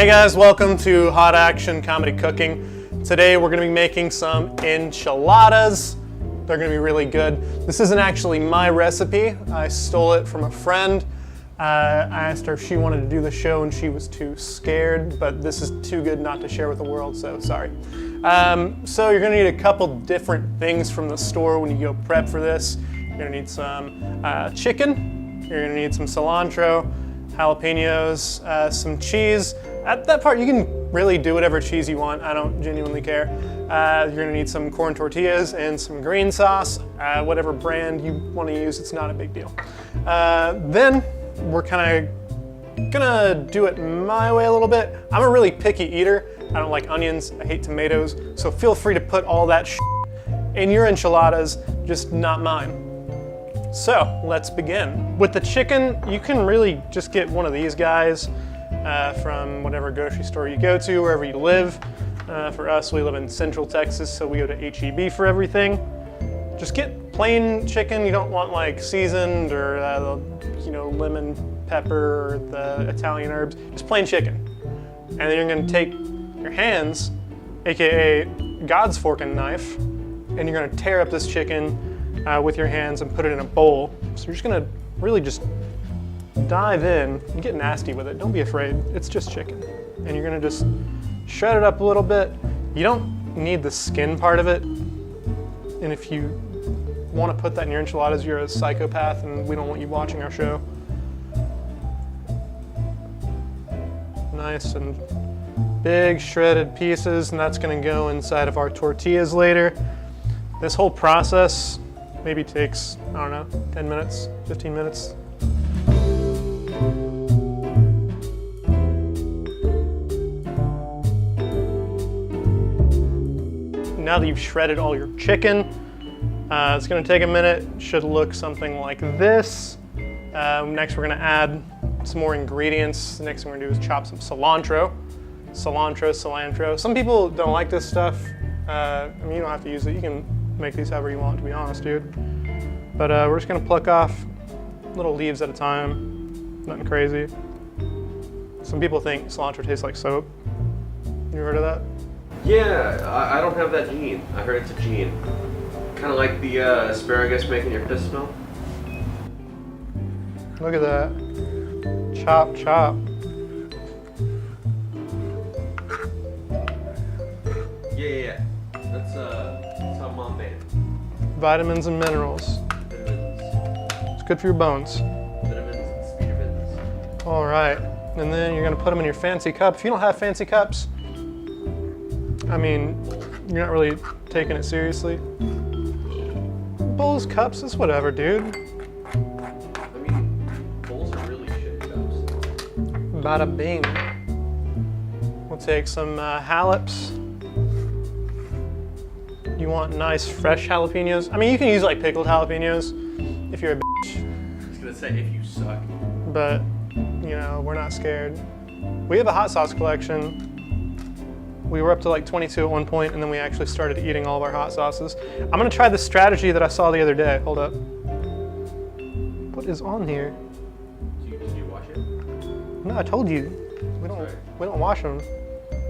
Hey guys, welcome to Hot Action Comedy Cooking. Today we're going to be making some enchiladas. They're going to be really good. This isn't actually my recipe. I stole it from a friend. I asked her if she wanted to do the show and she was too scared, but this is too good not to share with the world, so sorry. So you're going to need a couple different things from the store when you go prep for this. You're going to need some chicken. You're going to need some cilantro, jalapenos, some cheese. At that part, you can really do whatever cheese you want. I don't genuinely care. You're gonna need some corn tortillas and some green sauce. Whatever brand you want to use, it's not a big deal. Then we're kind of gonna do it my way a little bit. I'm a really picky eater. I don't like onions, I hate tomatoes, so feel free to put all that in your enchiladas, just not mine. So let's begin. With the chicken, you can really just get one of these guys. From whatever grocery store you go to, wherever you live. For us, we live in Central Texas, so we go to HEB for everything. Just get plain chicken. You don't want like seasoned or lemon pepper or the Italian herbs. Just plain chicken. And then you're going to take your hands, aka God's fork and knife, and you're going to tear up this chicken with your hands and put it in a bowl. So you're just going to really just dive in and get nasty with it. Don't be afraid. It's just chicken. And you're gonna just shred it up a little bit. You don't need the skin part of it. And if you want to put that in your enchiladas, you're a psychopath and we don't want you watching our show. Nice and big shredded pieces, and that's gonna go inside of our tortillas later. This whole process maybe takes, I don't know, 10 minutes, 15 minutes. Now that you've shredded all your chicken, it's gonna take a minute. It should look something like this. Next we're gonna add some more ingredients. The next thing we're gonna do is chop some cilantro. Cilantro. Some people don't like this stuff. I mean, you don't have to use it. You can make these however you want, to be honest, dude. But we're just gonna pluck off little leaves at a time. Nothing crazy. Some people think cilantro tastes like soap. You heard of that? Yeah, I don't have that gene. I heard it's a gene. Kind of like the asparagus making your piss smell. Look at that. Chop, chop. Yeah. That's how Mom made it. Vitamins and minerals. Vitamins. It's good for your bones. Vitamins and speeder vitamins. All right, and then you're gonna put them in your fancy cup. If you don't have fancy cups, I mean, you're not really taking it seriously. Bowls, cups, it's whatever, dude. I mean, bowls are really shit cups. Bada bing. We'll take some jalapenos. You want nice fresh jalapenos? I mean, you can use like pickled jalapenos if you're a bitch. I was gonna say if you suck. But, you know, we're not scared. We have a hot sauce collection. We were up to like 22 at one point, and then we actually started eating all of our hot sauces. I'm gonna try this strategy that I saw the other day. Hold up. What is on here? Did you wash it? No, I told you. We don't wash them.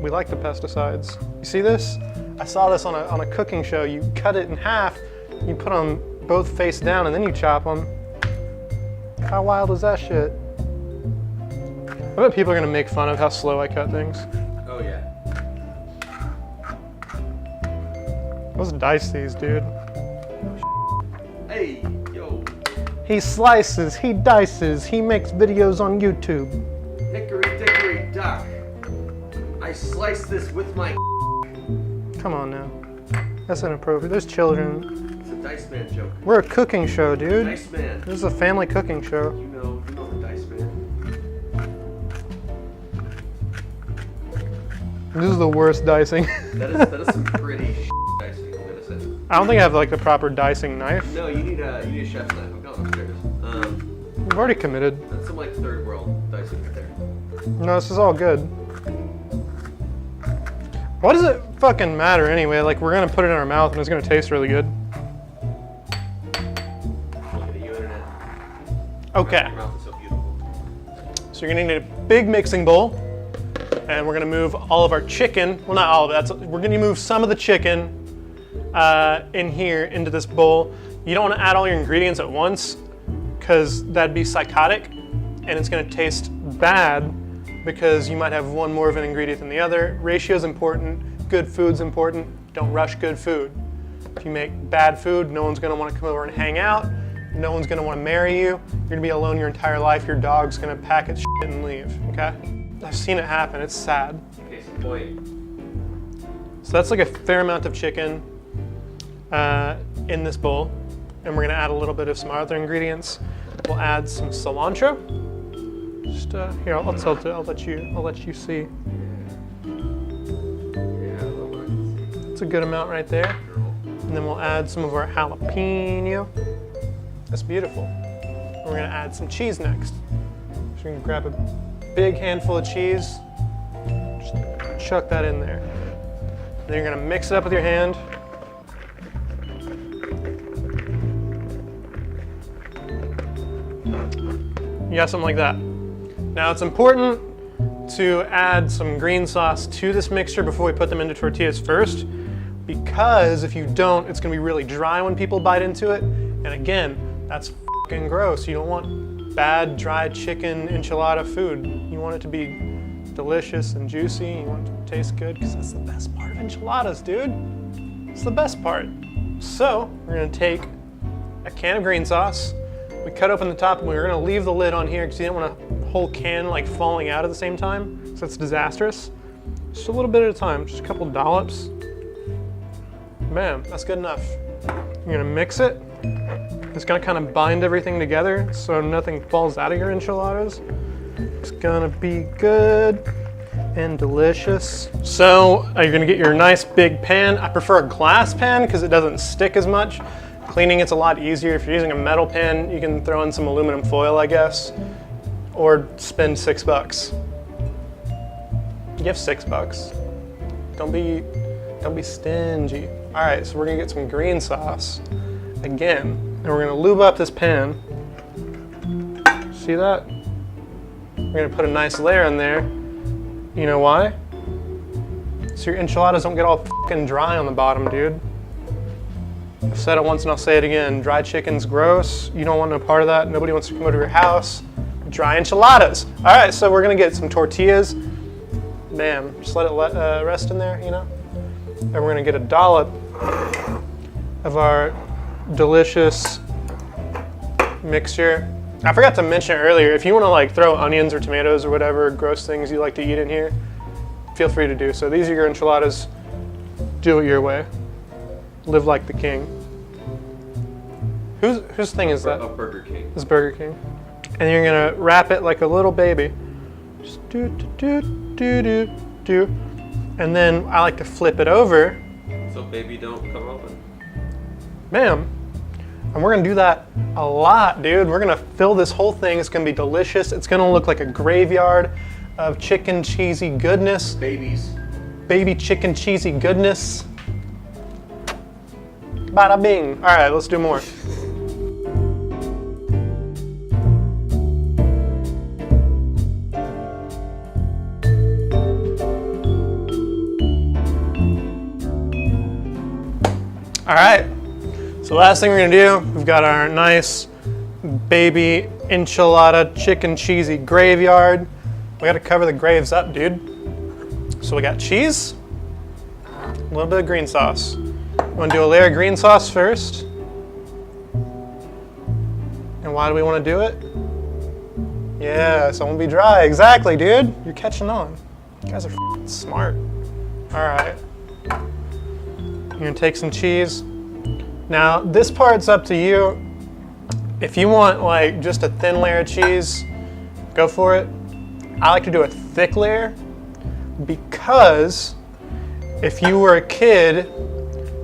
We like the pesticides. You see this? I saw this on a cooking show. You cut it in half, you put them both face down, and then you chop them. How wild is that shit? I bet people are gonna make fun of how slow I cut things. Oh yeah. Let's dice these, dude. Hey, yo. He slices, he dices, he makes videos on YouTube. Hickory dickory dock. I sliced this with my. Come on now. That's inappropriate. There's children. It's a Dice Man joke. We're a cooking show, dude. Dice Man. This is a family cooking show. You know the Dice Man. This is the worst dicing. That is some pretty dicing, I'm gonna say. I don't think I have like the proper dicing knife. No, you need a chef's knife. I'm going upstairs. We've already committed. That's some like third world dicing right there. No, this is all good. What does it fucking matter anyway? Like, we're gonna put it in our mouth and it's gonna taste really good. Look at you, internet. Okay. Your mouth is so beautiful. So you're gonna need a big mixing bowl. And we're gonna move all of our chicken, well not all of it, we're gonna move some of the chicken in here into this bowl. You don't wanna add all your ingredients at once because that'd be psychotic and it's gonna taste bad because you might have one more of an ingredient than the other. Ratio is important, good food's important, don't rush good food. If you make bad food, no one's gonna wanna come over and hang out, no one's gonna wanna marry you, you're gonna be alone your entire life, your dog's gonna pack its shit and leave, okay? I've seen it happen, it's sad. Case in point. So that's like a fair amount of chicken in this bowl. And we're gonna add a little bit of some other ingredients. We'll add some cilantro. Just here, I'll tilt it, I'll let you see. It's a good amount right there. And then we'll add some of our jalapeno. That's beautiful. And we're gonna add some cheese next. So we're gonna grab a big handful of cheese, just chuck that in there. Then you're gonna mix it up with your hand. You got something like that. Now it's important to add some green sauce to this mixture before we put them into tortillas first, because if you don't, it's gonna be really dry when people bite into it. And again, that's fucking gross. You don't want bad, dry chicken enchilada food. You want it to be delicious and juicy. You want it to taste good, because that's the best part of enchiladas, dude. It's the best part. So we're gonna take a can of green sauce. We cut open the top and we're gonna leave the lid on here because you don't want a whole can like falling out at the same time, so it's disastrous. Just a little bit at a time, just a couple dollops. Bam, that's good enough. You're gonna mix it. It's gonna kind of bind everything together so nothing falls out of your enchiladas. It's gonna be good and delicious. So you're gonna get your nice big pan. I prefer a glass pan because it doesn't stick as much. Cleaning it's a lot easier. If you're using a metal pan, you can throw in some aluminum foil, I guess, or spend $6. You have $6. Don't be stingy. All right, so we're gonna get some green sauce again, and we're gonna lube up this pan. See that? We're gonna put a nice layer in there. You know why? So your enchiladas don't get all fucking dry on the bottom, dude. I've said it once and I'll say it again. Dry chicken's gross. You don't want no part of that. Nobody wants to come over to your house. Dry enchiladas. All right, so we're gonna get some tortillas. Bam, just let it rest in there, you know? And we're gonna get a dollop of our delicious mixture. I forgot to mention earlier, if you wanna like throw onions or tomatoes or whatever gross things you like to eat in here, feel free to do so. These are your enchiladas. Do it your way. Live like the king. Whose thing is that? Burger King. It's Burger King. And you're gonna wrap it like a little baby. Just do. And then I like to flip it over. So baby don't come open. Bam. And we're gonna do that a lot, dude. We're gonna fill this whole thing. It's gonna be delicious. It's gonna look like a graveyard of chicken cheesy goodness. Babies. Baby chicken cheesy goodness. Bada bing. All right, let's do more. All right, so last thing we're gonna do, we've got our nice baby enchilada chicken cheesy graveyard. We gotta cover the graves up, dude. So we got cheese, a little bit of green sauce. You wanna do a layer of green sauce first. And why do we wanna do it? Yeah, so it won't be dry. Exactly, dude. You're catching on. You guys are f***ing smart. All right. You're gonna take some cheese. Now, this part's up to you. If you want like just a thin layer of cheese, go for it. I like to do a thick layer because if you were a kid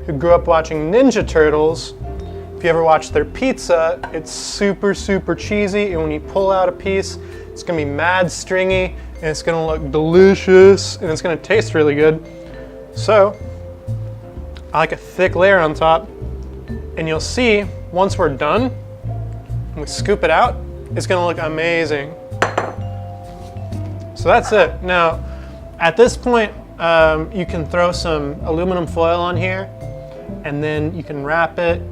who grew up watching Ninja Turtles, if you ever watched their pizza, it's super, super cheesy, and when you pull out a piece, it's gonna be mad stringy, and it's gonna look delicious, and it's gonna taste really good. So, I like a thick layer on top, and you'll see, once we're done, and we scoop it out, it's gonna look amazing. So that's it. Now, At this point, you can throw some aluminum foil on here, and then you can wrap it,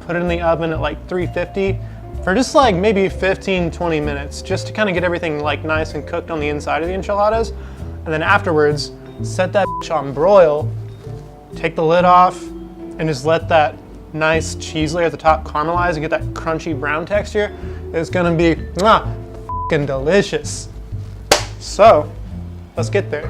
put it in the oven at like 350 for just like maybe 15-20 minutes, just to kind of get everything like nice and cooked on the inside of the enchiladas. And then afterwards, set that bitch on broil, take the lid off, and just let that nice cheese layer at the top caramelize and get that crunchy brown texture. It's gonna be f***ing delicious. So, let's get there.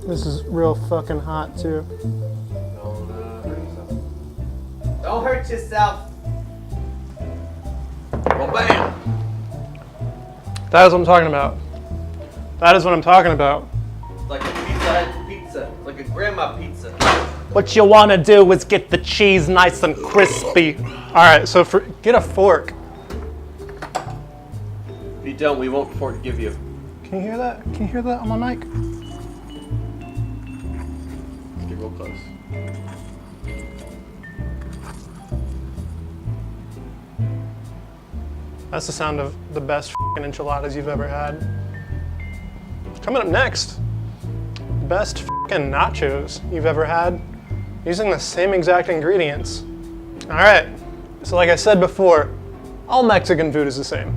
This is real fucking hot too. Don't hurt yourself. Well, bam. That is what I'm talking about. That is what I'm talking about. Like a pizza, like a grandma pizza. What you want to do is get the cheese nice and crispy. All right, so get a fork. If you don't, we won't forgive you. Can you hear that? Can you hear that on my mic? Get real close. That's the sound of the best f***ing enchiladas you've ever had. Coming up next, best f***ing nachos you've ever had, using the same exact ingredients. All right, so like I said before, all Mexican food is the same.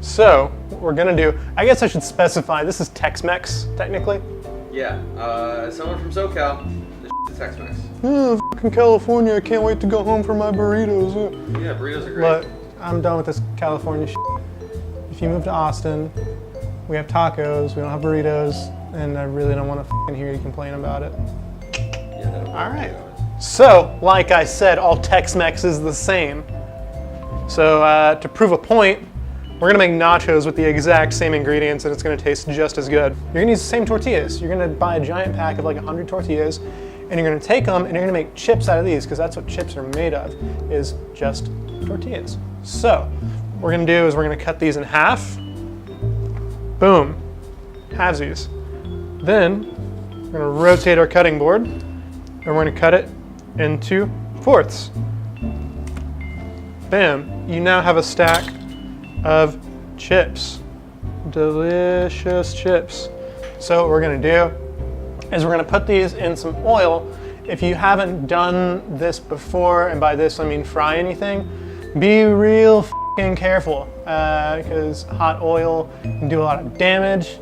So what we're gonna do, I guess I should specify, this is Tex-Mex, technically. Yeah, someone from SoCal, this is Tex-Mex. F***ing California, I can't wait to go home for my burritos. Yeah, burritos are great. But I'm done with this California shit. If you move to Austin, we have tacos, we don't have burritos, and I really don't want to f***ing hear you complain about it. Yeah, All right. So, like I said, all Tex-Mex is the same. So, to prove a point, we're gonna make nachos with the exact same ingredients, and it's gonna taste just as good. You're gonna use the same tortillas. You're gonna buy a giant pack of like 100 tortillas, and you're gonna take them and you're gonna make chips out of these, because that's what chips are made of, is just tortillas. So, what we're gonna do is we're gonna cut these in half. Boom, halvesies. Then, we're gonna rotate our cutting board, and we're gonna cut it into fourths. Bam, you now have a stack of chips. Delicious chips. So what we're gonna do is we're gonna put these in some oil. If you haven't done this before, and by this I mean fry anything, be real f***ing careful, because hot oil can do a lot of damage.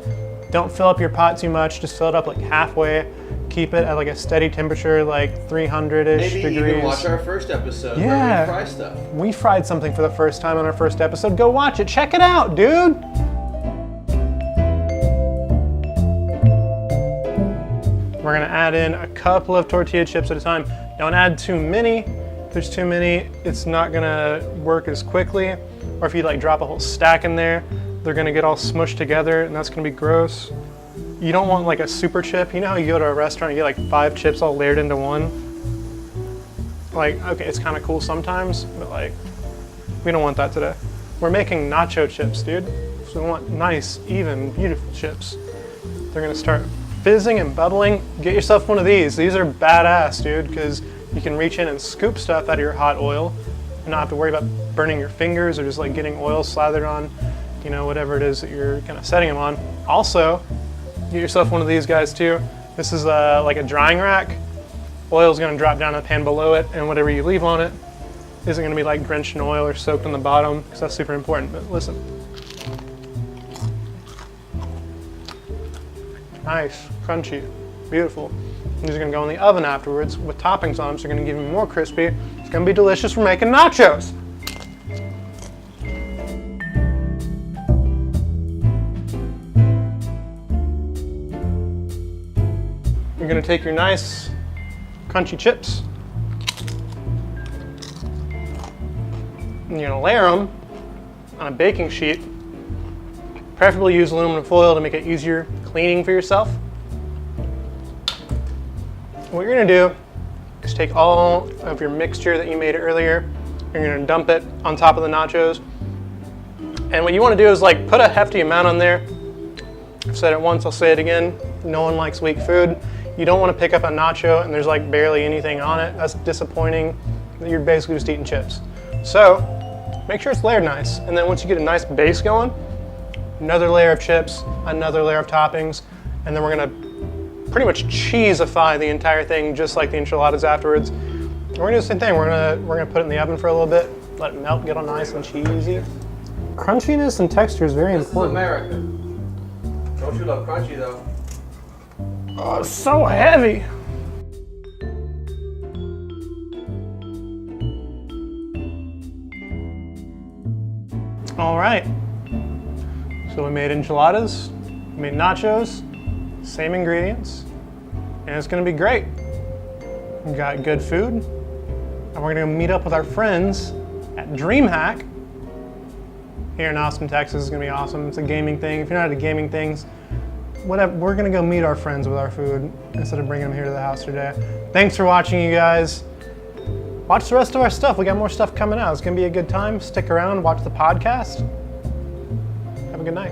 Don't fill up your pot too much, just fill it up like halfway. Keep it at like a steady temperature, like 300-ish Maybe degrees. even watch our first episode Yeah. where we fry stuff. We fried something for the first time on our first episode. Go watch it, check it out, dude. We're gonna add in a couple of tortilla chips at a time. Don't add too many. If there's too many, it's not gonna work as quickly. Or if you like drop a whole stack in there, they're gonna get all smushed together and that's gonna be gross. You don't want like a super chip. You know how you go to a restaurant and you get like 5 chips all layered into one? Like, okay, it's kind of cool sometimes, but like, we don't want that today. We're making nacho chips, dude. So we want nice, even, beautiful chips. They're gonna start fizzing and bubbling. Get yourself one of these. These are badass, dude, because you can reach in and scoop stuff out of your hot oil and not have to worry about burning your fingers or just like getting oil slathered on, you know, whatever it is that you're kind of setting them on. Also, get yourself one of these guys too. This is like a drying rack. Oil's gonna drop down in the pan below it, and whatever you leave on it isn't gonna be like drenched in oil or soaked on the bottom, because that's super important. But listen. Nice, crunchy, beautiful. These are gonna go in the oven afterwards with toppings on them, so they're gonna give you more crispy. It's gonna be delicious for making nachos. You're gonna take your nice, crunchy chips, and you're gonna layer them on a baking sheet. Preferably use aluminum foil to make it easier cleaning for yourself. What you're gonna do is take all of your mixture that you made earlier, you're gonna dump it on top of the nachos. And what you wanna do is like put a hefty amount on there. I've said it once, I'll say it again. No one likes weak food. You don't wanna pick up a nacho and there's like barely anything on it. That's disappointing. that you're basically just eating chips. So make sure it's layered nice. And then once you get a nice base going, another layer of chips, another layer of toppings, and then we're gonna pretty much cheesify the entire thing just like the enchiladas afterwards. And we're gonna do the same thing. We're gonna put it in the oven for a little bit, let it melt, get all nice and cheesy. Crunchiness and texture is very important. This is America. Don't you love crunchy though? Oh, it's so heavy. All right. So we made enchiladas, we made nachos, same ingredients, and it's gonna be great. We got good food, and we're gonna meet up with our friends at DreamHack here in Austin, Texas. It's gonna be awesome. It's a gaming thing. If you're not into gaming things, whatever, we're gonna go meet our friends with our food instead of bringing them here to the house today. Thanks for watching, you guys. Watch the rest of our stuff. We got more stuff coming out. It's gonna be a good time. Stick around, watch the podcast. Have a good night.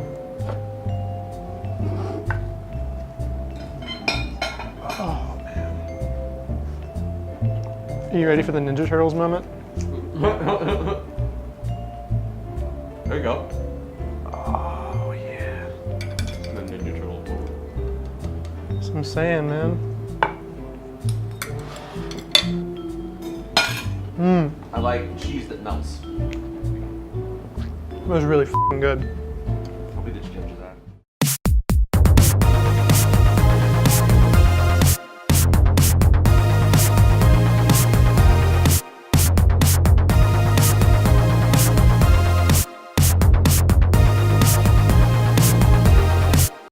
Oh, man. Are you ready for the Ninja Turtles moment? There you go. Oh, yeah. The Ninja Turtle moment. That's what I'm saying, man. I like cheese that melts. It was really f***ing good.